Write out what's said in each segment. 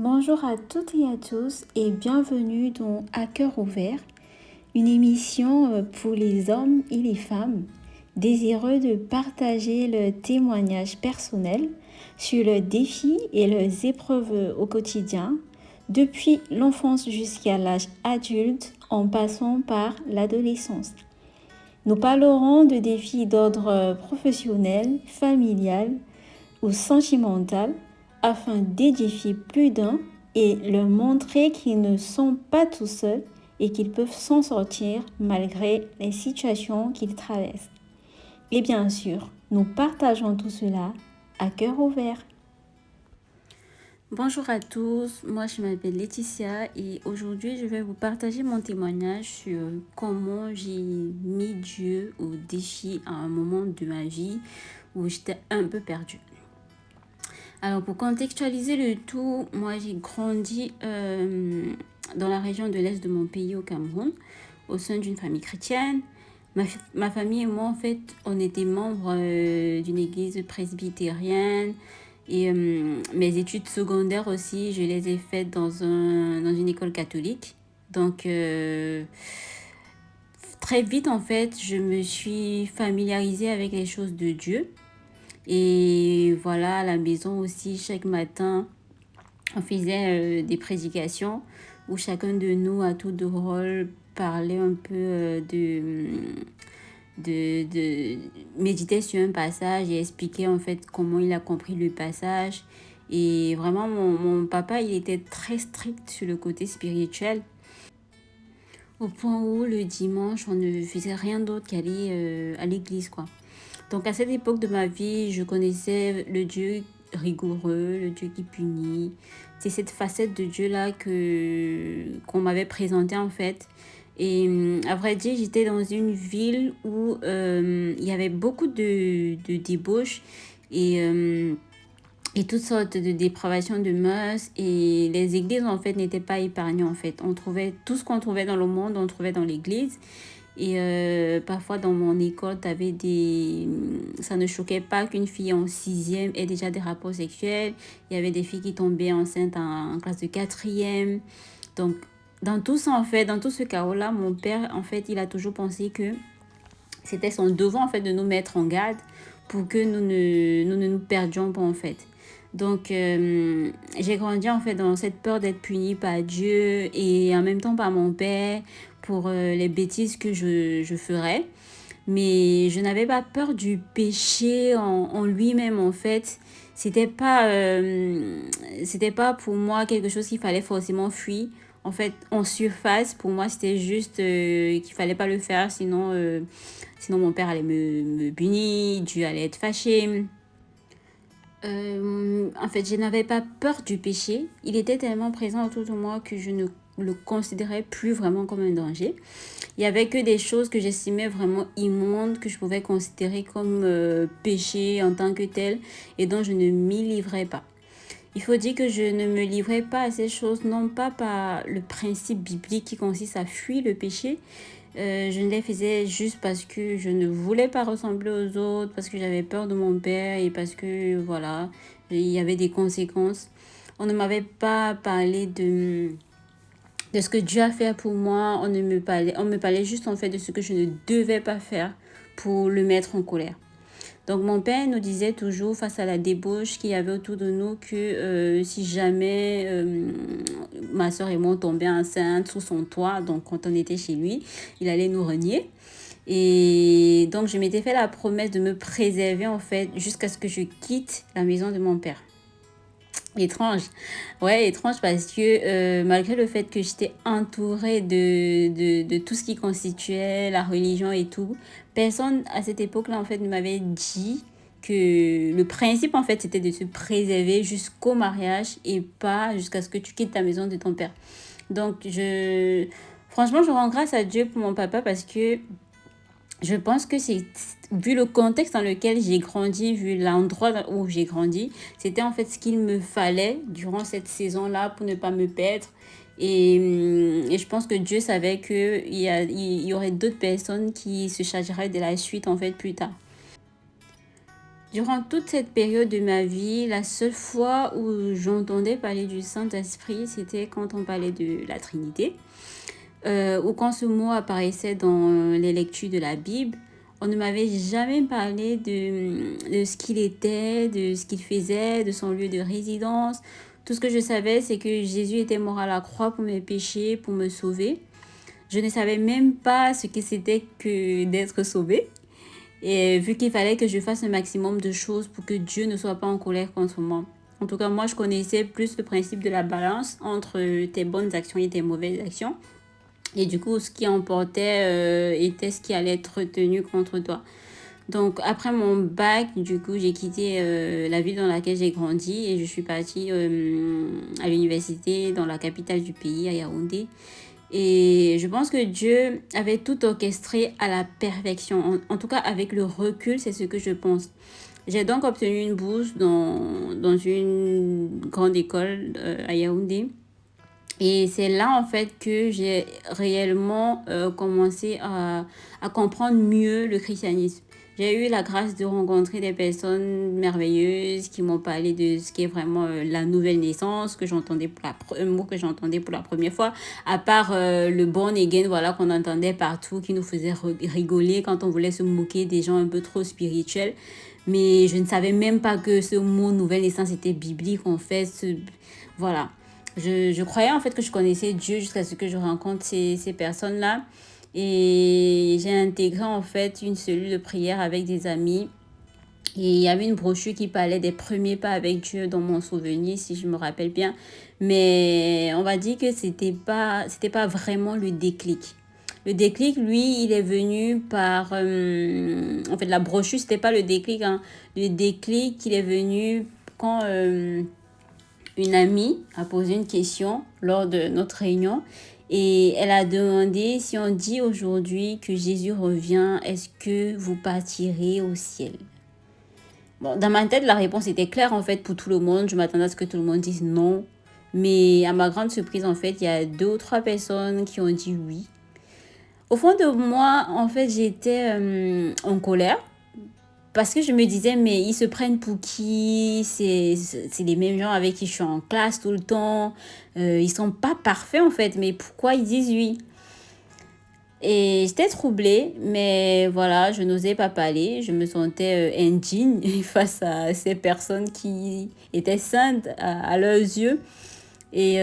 Bonjour à toutes et à tous et bienvenue dans À cœur ouvert, une émission pour les hommes et les femmes désireux de partager leurs témoignages personnels sur leurs défis et leurs épreuves au quotidien, depuis l'enfance jusqu'à l'âge adulte en passant par l'adolescence. Nous parlerons de défis d'ordre professionnel, familial ou sentimental afin d'édifier plus d'un et leur montrer qu'ils ne sont pas tout seuls et qu'ils peuvent s'en sortir malgré les situations qu'ils traversent. Et bien sûr, nous partageons tout cela à cœur ouvert. Bonjour à tous, moi je m'appelle Laetitia et aujourd'hui je vais vous partager mon témoignage sur comment j'ai mis Dieu au défi à un moment de ma vie où j'étais un peu perdue. Alors pour contextualiser le tout, moi j'ai grandi dans la région de l'Est de mon pays au Cameroun, au sein d'une famille chrétienne. Ma famille et moi en fait, on était membres d'une église presbytérienne et mes études secondaires aussi, je les ai faites dans une école catholique. Donc très vite en fait, je me suis familiarisée avec les choses de Dieu. Et voilà, à la maison aussi, chaque matin, on faisait des prédications où chacun de nous, à tour de rôle, parlait un peu de méditait sur un passage et expliquait en fait comment il a compris le passage. Et vraiment, mon papa, il était très strict sur le côté spirituel, au point où le dimanche, on ne faisait rien d'autre qu'aller à l'église, quoi. Donc à cette époque de ma vie, je connaissais le Dieu rigoureux, le Dieu qui punit. C'est cette facette de Dieu-là qu'on m'avait présentée en fait. Et à vrai dire, j'étais dans une ville où il y avait beaucoup de débauches et toutes sortes de dépravations de mœurs. Et les églises en fait n'étaient pas épargnées en fait. On trouvait tout ce qu'on trouvait dans le monde, on trouvait dans l'église. Et parfois dans mon école, ça ne choquait pas qu'une fille en 6e ait déjà des rapports sexuels. Il y avait des filles qui tombaient enceintes en classe de 4e. Donc dans tout ça en fait, dans tout ce chaos-là, mon père en fait, il a toujours pensé que c'était son devoir en fait de nous mettre en garde pour que nous ne nous perdions pas en fait. Donc j'ai grandi en fait dans cette peur d'être punie par Dieu et en même temps par mon père pour les bêtises que je ferais. Mais je n'avais pas peur du péché en lui-même en fait. C'était pas pour moi quelque chose qu'il fallait forcément fuir. En fait, en surface, pour moi, c'était juste qu'il fallait pas le faire, sinon mon père allait me punir, Dieu allait être fâché. En fait, je n'avais pas peur du péché. Il était tellement présent autour de moi que je ne le considérais plus vraiment comme un danger. Il y avait que des choses que j'estimais vraiment immondes, que je pouvais considérer comme péché en tant que tel et dont je ne m'y livrais pas. Il faut dire que je ne me livrais pas à ces choses, non pas par le principe biblique qui consiste à fuir le péché. Je les faisais juste parce que je ne voulais pas ressembler aux autres, parce que j'avais peur de mon père et parce que, voilà, il y avait des conséquences. On ne m'avait pas parlé de ce que Dieu a fait pour moi. On me parlait juste en fait de ce que je ne devais pas faire pour le mettre en colère. Donc mon père nous disait toujours face à la débauche qu'il y avait autour de nous que si jamais ma soeur et moi tombaient enceintes sous son toit, donc quand on était chez lui, il allait nous renier. Et donc je m'étais fait la promesse de me préserver en fait jusqu'à ce que je quitte la maison de mon père. Étrange. Ouais, étrange parce que malgré le fait que j'étais entourée de tout ce qui constituait la religion et tout, personne à cette époque-là en fait ne m'avait dit que le principe en fait c'était de se préserver jusqu'au mariage et pas jusqu'à ce que tu quittes ta maison de ton père. Donc franchement je rends grâce à Dieu pour mon papa parce que je pense que c'est, vu le contexte dans lequel j'ai grandi, vu l'endroit où j'ai grandi, c'était en fait ce qu'il me fallait durant cette saison-là pour ne pas me perdre. Et je pense que Dieu savait qu'il y aurait d'autres personnes qui se chargeraient de la suite en fait plus tard. Durant toute cette période de ma vie, la seule fois où j'entendais parler du Saint-Esprit, c'était quand on parlait de la Trinité, ou quand ce mot apparaissait dans les lectures de la Bible. On ne m'avait jamais parlé de ce qu'il était, de ce qu'il faisait, de son lieu de résidence. Tout ce que je savais, c'est que Jésus était mort à la croix pour mes péchés, pour me sauver. Je ne savais même pas ce que c'était que d'être sauvé. Et vu qu'il fallait que je fasse un maximum de choses pour que Dieu ne soit pas en colère contre moi. En tout cas, moi, je connaissais plus le principe de la balance entre tes bonnes actions et tes mauvaises actions. Et du coup, ce qui emportait était ce qui allait être retenu contre toi. Donc, après mon bac, du coup, j'ai quitté la ville dans laquelle j'ai grandi et je suis partie à l'université dans la capitale du pays, à Yaoundé. Et je pense que Dieu avait tout orchestré à la perfection. En tout cas, avec le recul, c'est ce que je pense. J'ai donc obtenu une bourse dans une grande école à Yaoundé. Et c'est là, en fait, que j'ai réellement commencé à comprendre mieux le christianisme. J'ai eu la grâce de rencontrer des personnes merveilleuses qui m'ont parlé de ce qui est vraiment la nouvelle naissance, que j'entendais un mot que j'entendais pour la première fois, à part le born again, voilà, qu'on entendait partout, qui nous faisait rigoler quand on voulait se moquer des gens un peu trop spirituels. Mais je ne savais même pas que ce mot nouvelle naissance était biblique, en fait. Voilà. Je croyais en fait que je connaissais Dieu jusqu'à ce que je rencontre ces personnes-là. Et j'ai intégré en fait une cellule de prière avec des amis. Et il y avait une brochure qui parlait des premiers pas avec Dieu dans mon souvenir, si je me rappelle bien. Mais on va dire que c'était pas vraiment le déclic. Le déclic, lui, il est venu par... en fait, la brochure, c'était pas le déclic. Hein. Le déclic, il est venu quand... une amie a posé une question lors de notre réunion et elle a demandé si on dit aujourd'hui que Jésus revient, est-ce que vous partirez au ciel? Bon, dans ma tête, la réponse était claire en fait pour tout le monde. Je m'attendais à ce que tout le monde dise non. Mais à ma grande surprise, en fait, il y a 2 ou 3 personnes qui ont dit oui. Au fond de moi, en fait, j'étais en colère. Parce que je me disais, mais ils se prennent pour qui? C'est les mêmes gens avec qui je suis en classe tout le temps. Ils sont pas parfaits en fait, mais pourquoi ils disent oui? Et j'étais troublée, mais voilà, je n'osais pas parler. Je me sentais indigne face à ces personnes qui étaient saintes à leurs yeux. Et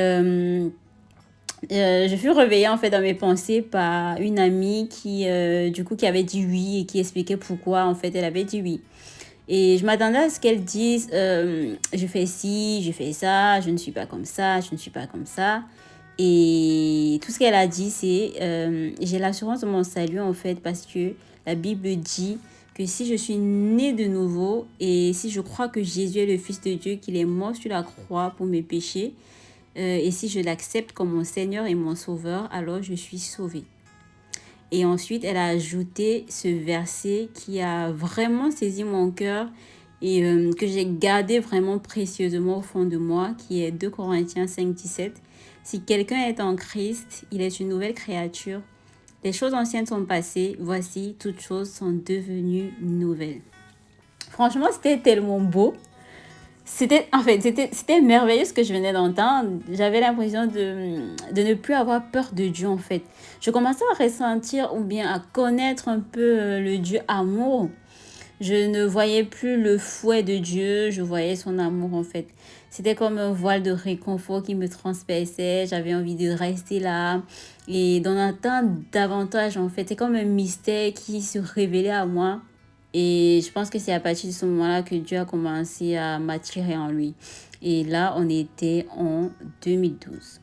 je fus réveillée en fait dans mes pensées par une amie qui avait dit oui et qui expliquait pourquoi en fait elle avait dit oui. Et je m'attendais à ce qu'elle dise je fais ci, je fais ça, je ne suis pas comme ça, je ne suis pas comme ça. Et tout ce qu'elle a dit, c'est j'ai l'assurance de mon salut en fait parce que la Bible dit que si je suis née de nouveau et si je crois que Jésus est le Fils de Dieu, qu'il est mort sur la croix pour mes péchés, et si je l'accepte comme mon Seigneur et mon Sauveur, alors je suis sauvée. Et ensuite, elle a ajouté ce verset qui a vraiment saisi mon cœur et que j'ai gardé vraiment précieusement au fond de moi, qui est 2 Corinthiens 5, 17. Si quelqu'un est en Christ, il est une nouvelle créature. Les choses anciennes sont passées, voici, toutes choses sont devenues nouvelles. Franchement, c'était tellement beau. C'était merveilleux ce que je venais d'entendre. J'avais l'impression de ne plus avoir peur de Dieu, en fait. Je commençais à ressentir ou bien à connaître un peu le Dieu amour. Je ne voyais plus le fouet de Dieu, je voyais son amour, en fait. C'était comme un voile de réconfort qui me transperçait. J'avais envie de rester là et d'en attendre davantage, en fait. C'est comme un mystère qui se révélait à moi. Et je pense que c'est à partir de ce moment-là que Dieu a commencé à m'attirer en lui. Et là, on était en 2012.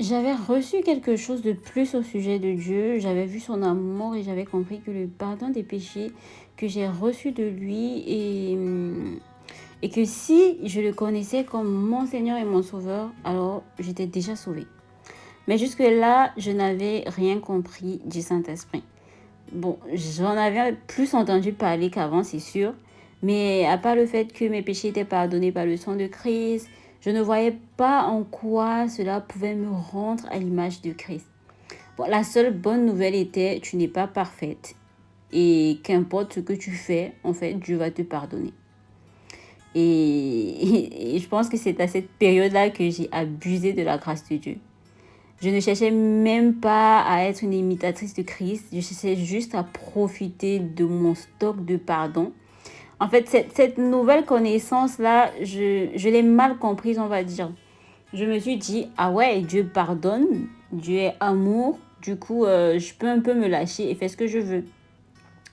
J'avais reçu quelque chose de plus au sujet de Dieu. J'avais vu son amour et j'avais compris que le pardon des péchés que j'ai reçu de lui et que si je le connaissais comme mon Seigneur et mon Sauveur, alors j'étais déjà sauvée. Mais jusque-là, je n'avais rien compris du Saint-Esprit. Bon, j'en avais plus entendu parler qu'avant, c'est sûr. Mais à part le fait que mes péchés étaient pardonnés par le sang de Christ, je ne voyais pas en quoi cela pouvait me rendre à l'image de Christ. Bon, la seule bonne nouvelle était, tu n'es pas parfaite. et qu'importe ce que tu fais, en fait, Dieu va te pardonner. Et je pense que c'est à cette période-là que j'ai abusé de la grâce de Dieu. Je ne cherchais même pas à être une imitatrice de Christ. Je cherchais juste à profiter de mon stock de pardon. En fait, cette nouvelle connaissance-là, je l'ai mal comprise, on va dire. Je me suis dit, ah ouais, Dieu pardonne, Dieu est amour. Du coup, je peux un peu me lâcher et faire ce que je veux.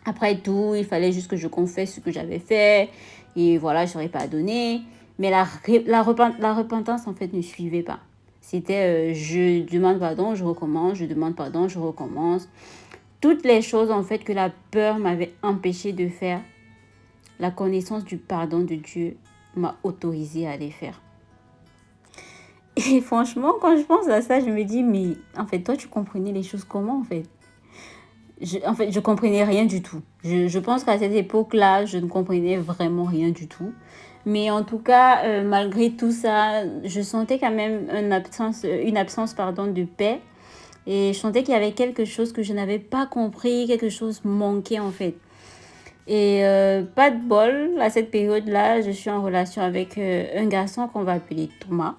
Après tout, il fallait juste que je confesse ce que j'avais fait. Et voilà, je serais pardonné. Mais la repentance, en fait, ne suivait pas. C'était je demande pardon, je recommence, je demande pardon, je recommence. Toutes les choses, en fait, que la peur m'avait empêché de faire, la connaissance du pardon de Dieu m'a autorisé à les faire. Et franchement, quand je pense à ça, je me dis, mais en fait, toi, tu comprenais les choses comment, en fait? Je comprenais rien du tout. Je pense qu'à cette époque-là, je ne comprenais vraiment rien du tout. Mais en tout cas, malgré tout ça, je sentais quand même une absence de paix. Et je sentais qu'il y avait quelque chose que je n'avais pas compris, quelque chose manquait en fait. Et pas de bol, à cette période-là, je suis en relation avec un garçon qu'on va appeler Thomas.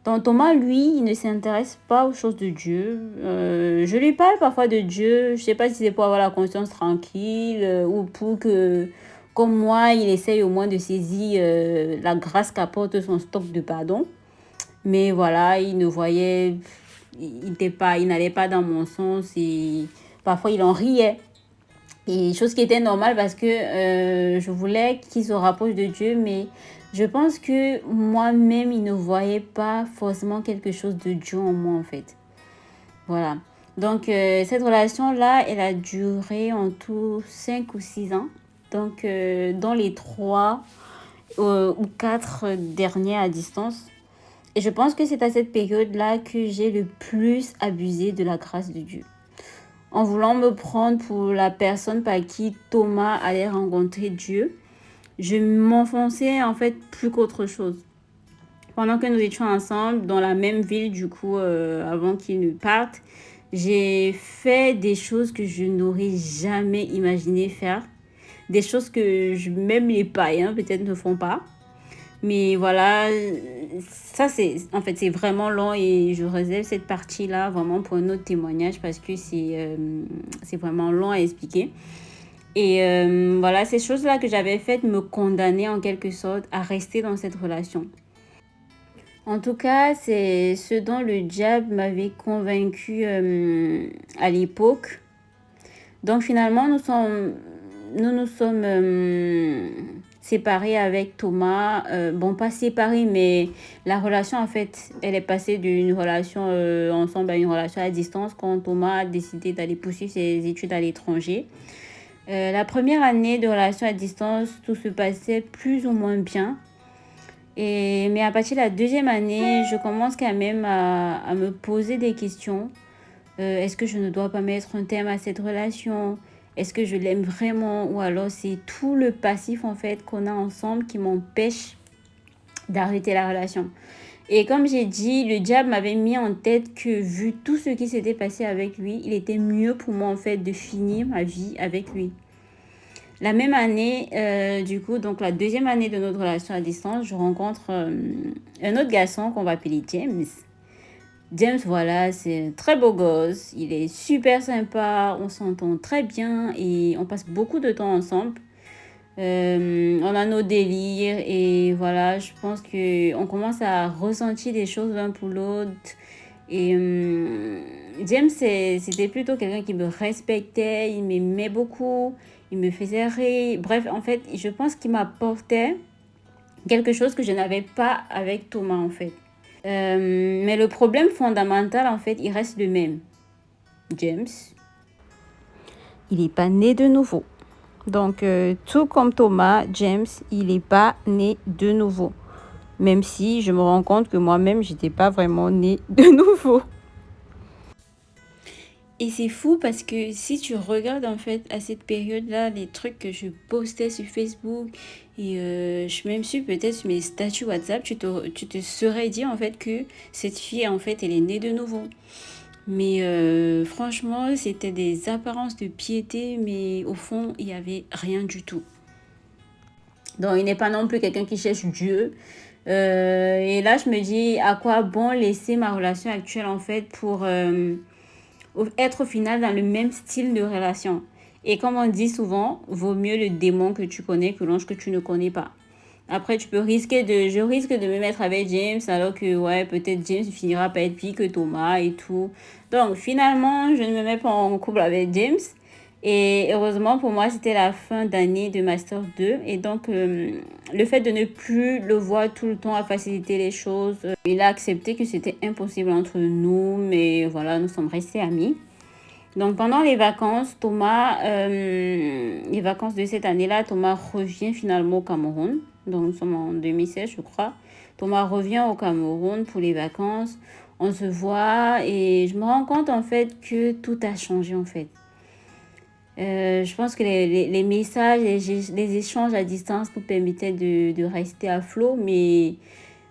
Donc Thomas, lui, il ne s'intéresse pas aux choses de Dieu. Je lui parle parfois de Dieu. Je ne sais pas si c'est pour avoir la conscience tranquille ou pour que, comme moi, il essaye au moins de saisir la grâce qu'apporte son stock de pardon. Mais voilà, il ne voyait, il n'allait pas dans mon sens et parfois il en riait. Et chose qui était normale parce que je voulais qu'il se rapproche de Dieu, mais je pense que moi-même, il ne voyait pas forcément quelque chose de Dieu en moi, en fait. Voilà. Donc, cette relation-là, elle a duré en tout 5 ou 6 ans. Donc, dans les 3 ou 4 derniers à distance. Et je pense que c'est à cette période-là que j'ai le plus abusé de la grâce de Dieu. En voulant me prendre pour la personne par qui Thomas allait rencontrer Dieu, je m'enfonçais en fait plus qu'autre chose. Pendant que nous étions ensemble dans la même ville, du coup, avant qu'il ne parte, j'ai fait des choses que je n'aurais jamais imaginé faire. Des choses que même les païens peut-être ne font pas. Mais voilà, ça c'est vraiment long et je réserve cette partie-là vraiment pour un autre témoignage parce que c'est vraiment long à expliquer. Et voilà, ces choses-là que j'avais faites me condamnaient en quelque sorte à rester dans cette relation. En tout cas, c'est ce dont le diable m'avait convaincu à l'époque. Donc finalement, nous nous sommes séparés avec Thomas. Bon, pas séparés, mais la relation, en fait, elle est passée d'une relation ensemble à une relation à distance quand Thomas a décidé d'aller poursuivre ses études à l'étranger. La première année de relation à distance, tout se passait plus ou moins bien. Mais à partir de la deuxième année, je commence quand même à me poser des questions. Est-ce que je ne dois pas mettre un terme à cette relation? Est-ce que je l'aime vraiment? Ou alors c'est tout le passif en fait qu'on a ensemble qui m'empêche d'arrêter la relation. Et comme j'ai dit, le diable m'avait mis en tête que vu tout ce qui s'était passé avec lui, il était mieux pour moi en fait de finir ma vie avec lui. La même année, du coup, donc la deuxième année de notre relation à distance, je rencontre un autre garçon qu'on va appeler James. James, voilà, c'est un très beau gosse, il est super sympa, on s'entend très bien et on passe beaucoup de temps ensemble. On a nos délires et voilà, je pense qu'on commence à ressentir des choses l'un pour l'autre. Et James, c'était plutôt quelqu'un qui me respectait, il m'aimait beaucoup, il me faisait rire. Bref, en fait, je pense qu'il m'apportait quelque chose que je n'avais pas avec Thomas, en fait. Mais le problème fondamental, en fait, il reste le même. James, il n'est pas né de nouveau. Donc, tout comme Thomas, James, il n'est pas né de nouveau. Même si je me rends compte que moi-même, je n'étais pas vraiment née de nouveau. Et c'est fou parce que si tu regardes en fait à cette période-là, les trucs que je postais sur Facebook et je même su peut-être sur mes statuts WhatsApp, tu te serais dit en fait que cette fille en fait elle est née de nouveau. Mais franchement, c'était des apparences de piété, mais au fond, il n'y avait rien du tout. Donc, il n'est pas non plus quelqu'un qui cherche Dieu. Et là, je me dis, à quoi bon laisser ma relation actuelle, en fait, pour être au final dans le même style de relation. Et comme on dit souvent, vaut mieux le démon que tu connais que l'ange que tu ne connais pas. Après, je risque de me mettre avec James, alors que, ouais, peut-être James finira par être pire que Thomas et tout. Donc, finalement, je ne me mets pas en couple avec James. Et heureusement pour moi, c'était la fin d'année de Master 2. Et donc, le fait de ne plus le voir tout le temps a facilité les choses. Il a accepté que c'était impossible entre nous, mais voilà, nous sommes restés amis. Donc, pendant les vacances, les vacances de cette année-là, Thomas revient finalement au Cameroun. Donc, nous sommes en 2016, je crois. Thomas revient au Cameroun pour les vacances. On se voit et je me rends compte en fait que tout a changé en fait. Je pense que les messages, les échanges à distance nous permettaient de rester à flot, mais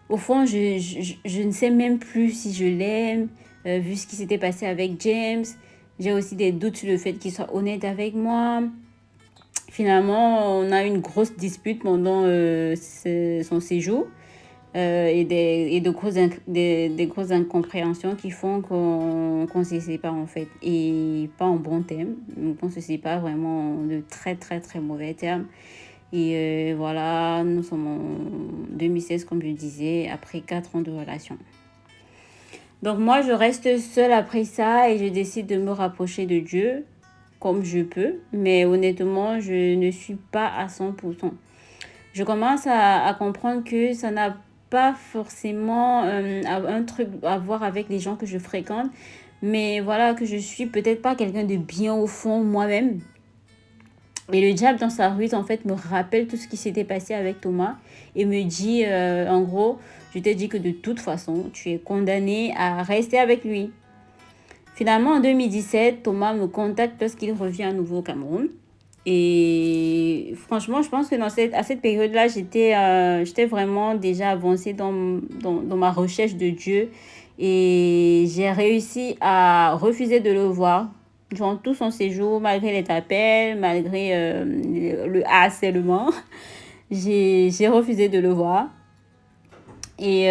au fond, je ne sais même plus si je l'aime, vu ce qui s'était passé avec James. J'ai aussi des doutes sur le fait qu'il soit honnête avec moi. Finalement, on a eu une grosse dispute pendant son séjour des grosses incompréhensions qui font qu'on se sépare en fait. Et pas en bon terme. Donc on se sépare vraiment de très très très mauvais termes. Et voilà, nous sommes en 2016 comme je disais, après 4 ans de relation. Donc moi, je reste seule après ça et je décide de me rapprocher de Dieu comme je peux. Mais honnêtement, je ne suis pas à 100%. Je commence à comprendre que ça n'a pas forcément un truc à voir avec les gens que je fréquente. Mais voilà, que je suis peut-être pas quelqu'un de bien au fond moi-même. Et le diable dans sa ruse, en fait, me rappelle tout ce qui s'était passé avec Thomas et me dit, en gros, je t'ai dit que de toute façon, tu es condamné à rester avec lui. Finalement, en 2017, Thomas me contacte lorsqu'il revient à nouveau au Cameroun. Et franchement, je pense que à cette période-là, j'étais vraiment déjà avancée dans ma recherche de Dieu. Et j'ai réussi à refuser de le voir durant tout son séjour, malgré les appels, malgré le harcèlement. J'ai refusé de le voir. Et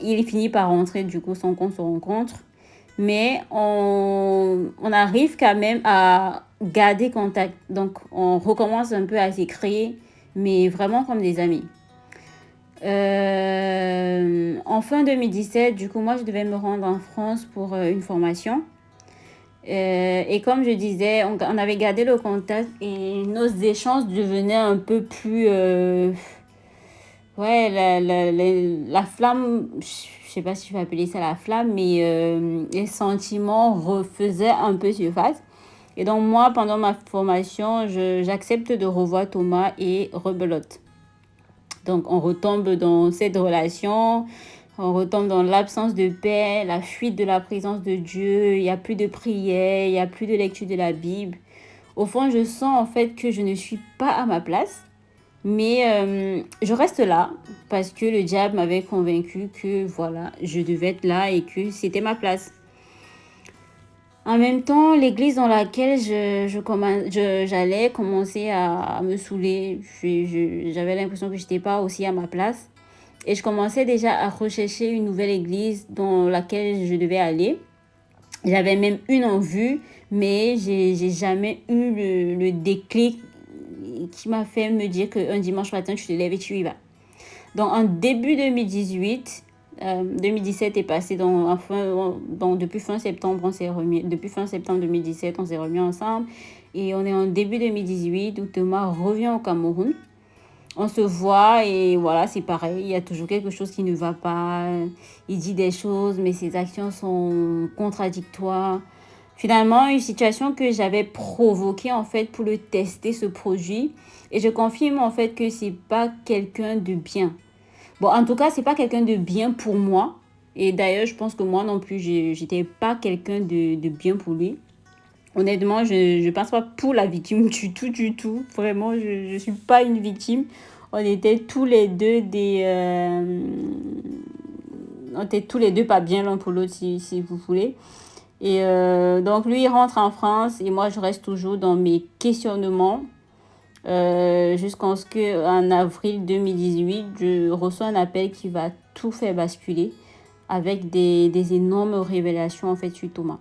il finit par rentrer du coup sans qu'on se rencontre. Mais on arrive quand même à garder contact. Donc, on recommence un peu à s'écrire, mais vraiment comme des amis. En fin 2017, du coup, moi, je devais me rendre en France pour une formation. Et comme je disais, on avait gardé le contact et nos échanges devenaient un peu plus... ouais, la flamme, je sais pas si je vais appeler ça la flamme, mais les sentiments refaisaient un peu surface. Et donc moi, pendant ma formation, j'accepte de revoir Thomas et rebelote. Donc on retombe dans cette relation, on retombe dans l'absence de paix, la fuite de la présence de Dieu, il n'y a plus de prière, il n'y a plus de lecture de la Bible. Au fond, je sens en fait que je ne suis pas à ma place. Mais je reste là parce que le diable m'avait convaincu que voilà, je devais être là et que c'était ma place. En même temps, l'église dans laquelle j'allais commencer à me saouler. J'avais l'impression que je n'étais pas aussi à ma place. Et je commençais déjà à rechercher une nouvelle église dans laquelle je devais aller. J'avais même une en vue, mais j'ai jamais eu le déclic qui m'a fait me dire qu'un dimanche matin, tu te lèves et tu y vas. Donc, en début 2018, 2017 est passé depuis fin septembre, depuis fin septembre 2017, on s'est remis ensemble. Et on est en début 2018 où Thomas revient au Cameroun. On se voit et voilà, c'est pareil. Il y a toujours quelque chose qui ne va pas. Il dit des choses, mais ses actions sont contradictoires. Finalement, une situation que j'avais provoquée en fait pour le tester, ce produit. Et je confirme en fait que c'est pas quelqu'un de bien. Bon, en tout cas, c'est pas quelqu'un de bien pour moi. Et d'ailleurs, je pense que moi non plus, j'étais pas quelqu'un de bien pour lui. Honnêtement, je ne pense pas pour la victime du tout, du tout. Vraiment, je ne suis pas une victime. On était tous les deux on était tous les deux pas bien l'un pour l'autre, si vous voulez. Et donc, lui, il rentre en France et moi, je reste toujours dans mes questionnements. Jusqu'en ce qu'en avril 2018, je reçois un appel qui va tout faire basculer avec des énormes révélations, en fait, sur Thomas.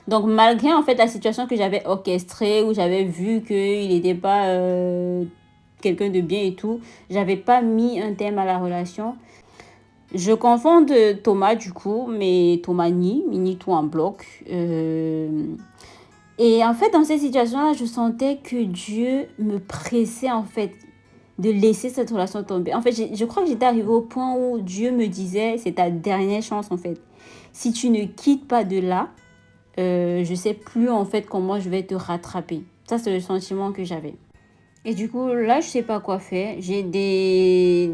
Donc, malgré, en fait, la situation que j'avais orchestrée, où j'avais vu qu'il n'était pas quelqu'un de bien et tout, j'avais pas mis un terme à la relation. Je confonds de Thomas, du coup, mais Thomas nie tout en bloc. Et en fait, dans cette situation-là, je sentais que Dieu me pressait, en fait, de laisser cette relation tomber. En fait, je crois que j'étais arrivée au point où Dieu me disait, c'est ta dernière chance, en fait. Si tu ne quittes pas de là, je sais plus, en fait, comment je vais te rattraper. Ça, c'est le sentiment que j'avais. Et du coup, là, je sais pas quoi faire. J'ai des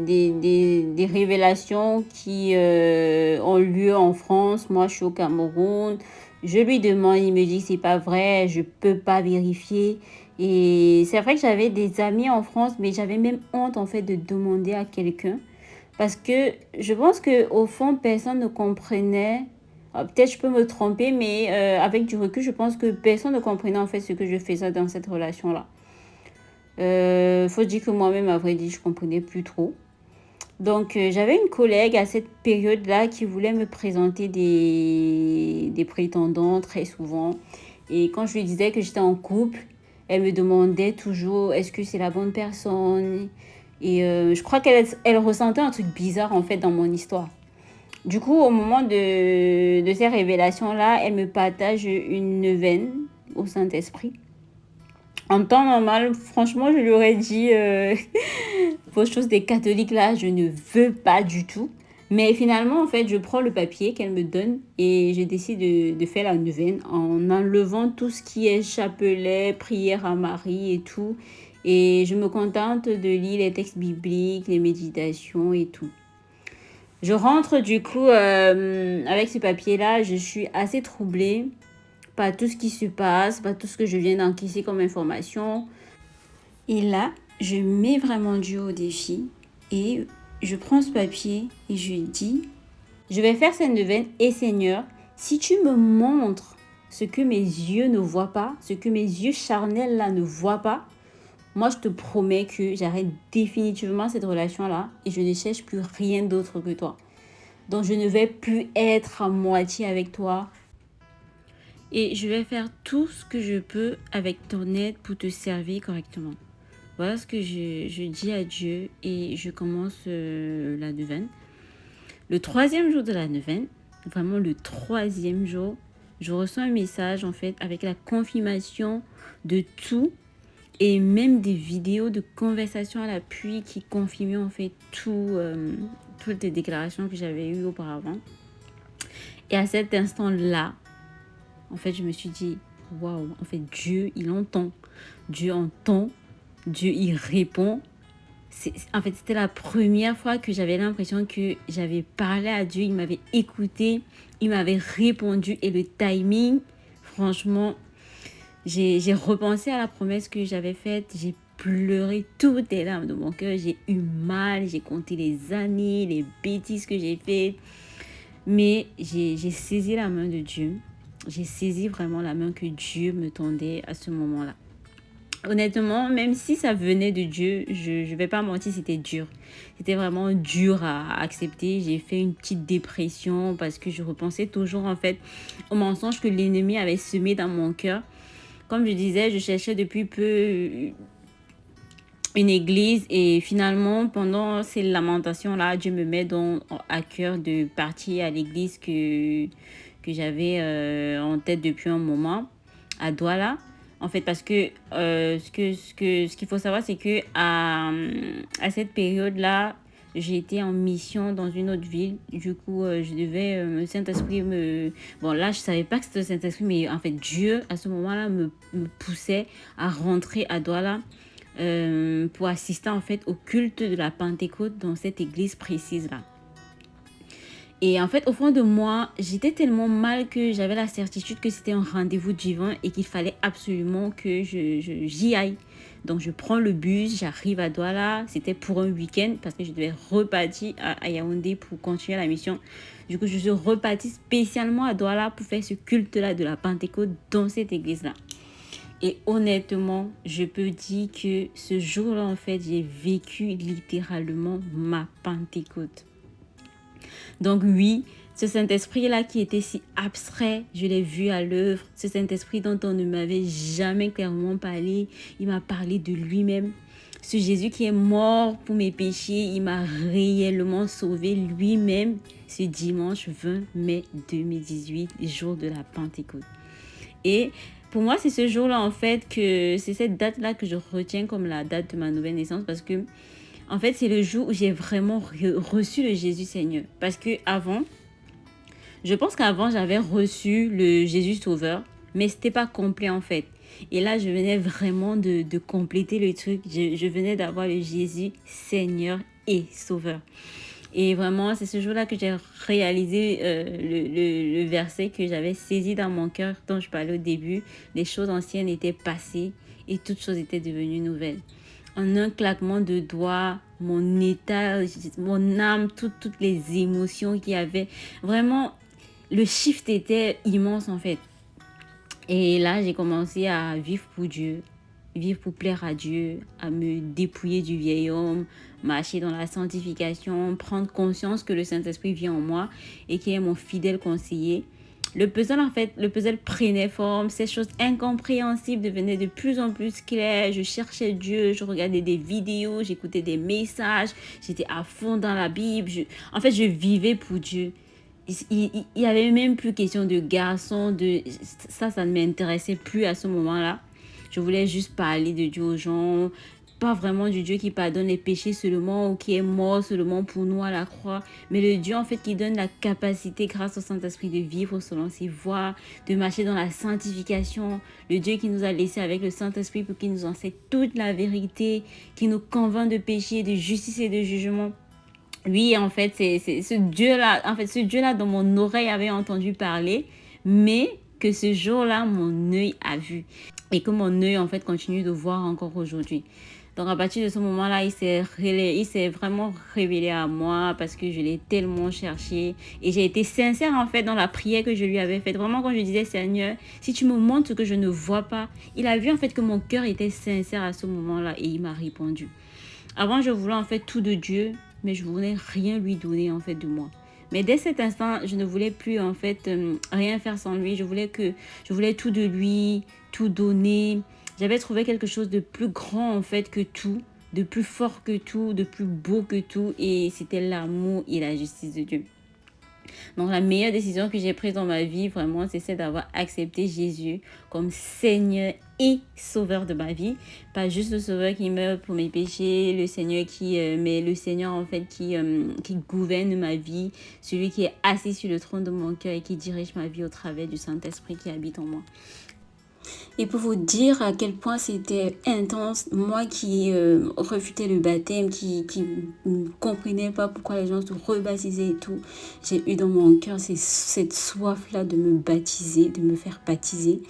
révélations qui ont lieu en France. Moi, je suis au Cameroun. Je lui demande, il me dit que c'est pas vrai, je peux pas vérifier. Et c'est vrai que j'avais des amis en France, mais j'avais même honte, en fait, de demander à quelqu'un. Parce que je pense qu'au fond, personne ne comprenait. Peut-être je peux me tromper, mais avec du recul, je pense que personne ne comprenait, en fait, ce que je faisais dans cette relation-là. Faut dire que moi-même, à vrai dire, je comprenais plus trop. Donc, j'avais une collègue à cette période-là qui voulait me présenter des prétendants très souvent. Et quand je lui disais que j'étais en couple, elle me demandait toujours est-ce que c'est la bonne personne. Et je crois qu'elle ressentait un truc bizarre en fait dans mon histoire. Du coup, au moment de ces révélations-là, elle me partage une neuvaine au Saint-Esprit. En temps normal, franchement, je lui aurais dit vos choses des catholiques là, je ne veux pas du tout. Mais finalement, en fait, je prends le papier qu'elle me donne et je décide de faire la neuvaine en enlevant tout ce qui est chapelet, prière à Marie et tout. Et je me contente de lire les textes bibliques, les méditations et tout. Je rentre du coup avec ce papier-là, je suis assez troublée par tout ce qui se passe, par tout ce que je viens d'encaisser comme information. Et là, je mets vraiment Dieu au défi et je prends ce papier et je dis, je vais faire cette neuvaine et Seigneur, si tu me montres ce que mes yeux ne voient pas, ce que mes yeux charnels là ne voient pas, moi je te promets que j'arrête définitivement cette relation-là et je ne cherche plus rien d'autre que toi. Donc je ne vais plus être à moitié avec toi. Et je vais faire tout ce que je peux avec ton aide pour te servir correctement. Voilà ce que je dis à Dieu et je commence la neuvaine. Le 3e jour de la neuvaine, vraiment le 3e jour, je reçois un message en fait avec la confirmation de tout et même des vidéos de conversation à l'appui qui confirmaient en fait toutes les déclarations que j'avais eues auparavant. Et à cet instant-là, en fait, je me suis dit, waouh, en fait, Dieu, il entend. Dieu entend. Dieu, il répond. En fait, c'était la première fois que j'avais l'impression que j'avais parlé à Dieu. Il m'avait écouté. Il m'avait répondu. Et le timing, franchement, j'ai repensé à la promesse que j'avais faite. J'ai pleuré toutes les larmes de mon cœur. J'ai eu mal. J'ai compté les années, les bêtises que j'ai faites. Mais j'ai saisi la main de Dieu. J'ai saisi vraiment la main que Dieu me tendait à ce moment-là. Honnêtement, même si ça venait de Dieu, je vais pas mentir, c'était dur. C'était vraiment dur à accepter. J'ai fait une petite dépression parce que je repensais toujours en fait aux mensonges que l'ennemi avait semés dans mon cœur. Comme je disais, je cherchais depuis peu une église et finalement pendant ces lamentations-là, Dieu me met donc à cœur de partir à l'église que j'avais en tête depuis un moment à Douala. En fait, parce que ce qu'il faut savoir, c'est que à cette période-là, j'étais en mission dans une autre ville. Du coup, je devais, le Saint-Esprit me... Bon, là, je savais pas que c'était le Saint-Esprit, mais en fait, Dieu, à ce moment-là, me poussait à rentrer à Douala pour assister, en fait, au culte de la Pentecôte dans cette église précise-là. Et en fait, au fond de moi, j'étais tellement mal que j'avais la certitude que c'était un rendez-vous divin et qu'il fallait absolument que j'y aille. Donc, je prends le bus, j'arrive à Douala. C'était pour un week-end parce que je devais repartir à Yaoundé pour continuer la mission. Du coup, je suis repartie spécialement à Douala pour faire ce culte-là de la Pentecôte dans cette église-là. Et honnêtement, je peux dire que ce jour-là, en fait, j'ai vécu littéralement ma Pentecôte. Donc oui, ce Saint-Esprit-là qui était si abstrait, je l'ai vu à l'œuvre. Ce Saint-Esprit dont on ne m'avait jamais clairement parlé, il m'a parlé de lui-même. Ce Jésus qui est mort pour mes péchés, il m'a réellement sauvé lui-même ce dimanche 20 mai 2018, jour de la Pentecôte. Et pour moi, c'est ce jour-là, en fait, que c'est cette date-là que je retiens comme la date de ma nouvelle naissance parce que, en fait, c'est le jour où j'ai vraiment reçu le Jésus Seigneur. Parce que avant, je pense qu'avant, j'avais reçu le Jésus Sauveur, mais c'était pas complet, en fait. Et là, je venais vraiment de compléter le truc. Je venais d'avoir le Jésus Seigneur et Sauveur. Et vraiment, c'est ce jour-là que j'ai réalisé le verset que j'avais saisi dans mon cœur, dont je parlais au début. Les choses anciennes étaient passées et toutes choses étaient devenues nouvelles. En un claquement de doigts, mon état, mon âme, toutes les émotions qu'il y avait, vraiment, le shift était immense en fait. Et là, j'ai commencé à vivre pour Dieu, vivre pour plaire à Dieu, à me dépouiller du vieil homme, marcher dans la sanctification, prendre conscience que le Saint-Esprit vient en moi et qu'il est mon fidèle conseiller. Le puzzle prenait forme, ces choses incompréhensibles devenaient de plus en plus claires. Je cherchais Dieu, je regardais des vidéos, j'écoutais des messages, j'étais à fond dans la Bible. En fait, je vivais pour Dieu. Il y avait même plus question de garçon, ça ne m'intéressait plus à ce moment-là. Je voulais juste parler de Dieu aux gens, pas vraiment du Dieu qui pardonne les péchés seulement ou qui est mort seulement pour nous à la croix, mais le Dieu en fait qui donne la capacité grâce au Saint-Esprit de vivre selon ses voies, de marcher dans la sanctification, le Dieu qui nous a laissé avec le Saint-Esprit pour qu'il nous enseigne toute la vérité, qui nous convainc de péché, de justice et de jugement. Oui, en fait, c'est ce Dieu-là dont mon oreille avait entendu parler, mais que ce jour-là, mon œil a vu. Et que mon œil, en fait, continue de voir encore aujourd'hui. Donc, à partir de ce moment-là, il s'est vraiment révélé à moi parce que je l'ai tellement cherché. Et j'ai été sincère, en fait, dans la prière que je lui avais faite. Vraiment, quand je disais, Seigneur, si tu me montres ce que je ne vois pas, il a vu, en fait, que mon cœur était sincère à ce moment-là et il m'a répondu. Avant, je voulais, en fait, tout de Dieu, mais je voulais rien lui donner, en fait, de moi. Mais dès cet instant, je ne voulais plus, en fait, rien faire sans lui. Je voulais tout de lui, tout donner. J'avais trouvé quelque chose de plus grand, en fait, que tout, de plus fort que tout, de plus beau que tout. Et c'était l'amour et la justice de Dieu. Donc, la meilleure décision que j'ai prise dans ma vie, vraiment, c'est celle d'avoir accepté Jésus comme Seigneur et Sauveur de ma vie. Pas juste le Sauveur qui meurt pour mes péchés, le Seigneur mais le Seigneur, en fait, qui gouverne ma vie, celui qui est assis sur le trône de mon cœur et qui dirige ma vie au travers du Saint-Esprit qui habite en moi. Et pour vous dire à quel point c'était intense, moi qui refutais le baptême, qui ne comprenais pas pourquoi les gens se rebaptisaient et tout, j'ai eu dans mon cœur cette soif-là de me baptiser, de me faire baptiser.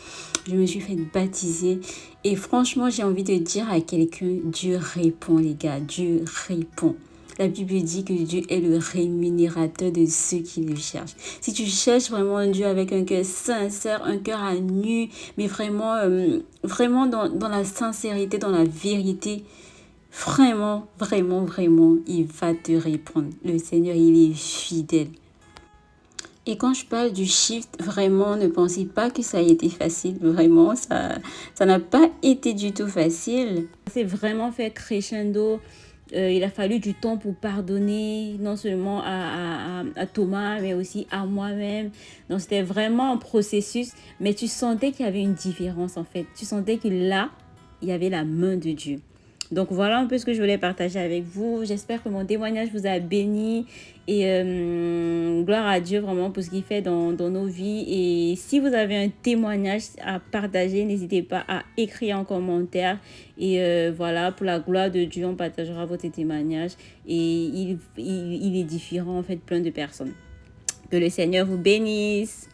Je me suis fait baptiser et franchement, j'ai envie de dire à quelqu'un, Dieu répond les gars, Dieu répond. La Bible dit que Dieu est le rémunérateur de ceux qui le cherchent. Si tu cherches vraiment Dieu avec un cœur sincère, un cœur à nu, mais vraiment dans la sincérité, dans la vérité, vraiment, il va te répondre. Le Seigneur, il est fidèle. Et quand je parle du shift, vraiment, ne pensez pas que ça a été facile. Vraiment, ça n'a pas été du tout facile. C'est vraiment fait crescendo. Il a fallu du temps pour pardonner, non seulement à Thomas, mais aussi à moi-même. Donc, c'était vraiment un processus, mais tu sentais qu'il y avait une différence, en fait. Tu sentais que là, il y avait la main de Dieu. Donc, voilà un peu ce que je voulais partager avec vous. J'espère que mon témoignage vous a béni. Et gloire à Dieu vraiment pour ce qu'il fait dans nos vies. Et si vous avez un témoignage à partager, n'hésitez pas à écrire en commentaire. Et voilà, pour la gloire de Dieu, on partagera votre témoignage. Et il est différent en fait plein de personnes. Que le Seigneur vous bénisse.